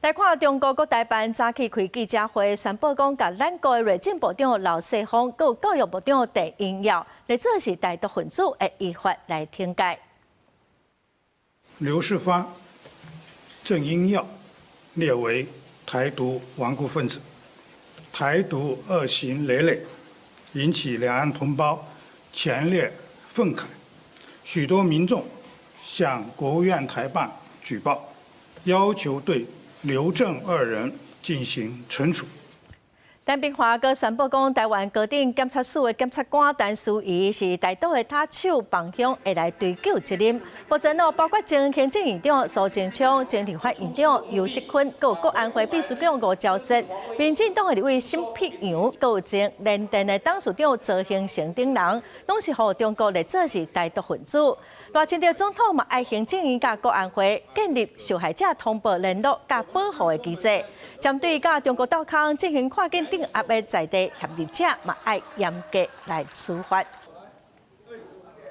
来看中国国台办早起开记者会，宣布讲，甲咱国的内政部长刘世芳，佮教育部长郑英耀，来做是台独分子，会依法来听解。刘世芳、郑英耀列为台独顽固分子，台独恶行累累，引起两岸同胞强烈愤慨。许多民众向国务院台办举报，要求对刘郑二人进行惩处。陈炳华阁宣布讲，台湾高等检察署的检察官陈淑仪是台独的他手帮凶，会来追究责任。目前包括前行政院长苏贞昌、前立法院长游锡堃，佮国安会秘书长吴钊燮，民进党的立委沈碧阳，佮前联电的董事长周兴成等人，拢是互中国来做是台独分子。赖清德总统嘛爱行政院甲国安会建立受害者通报联络甲保护的机制，针对甲中国斗抗进行跨境镇压的在地协力者嘛爱严格来处罚。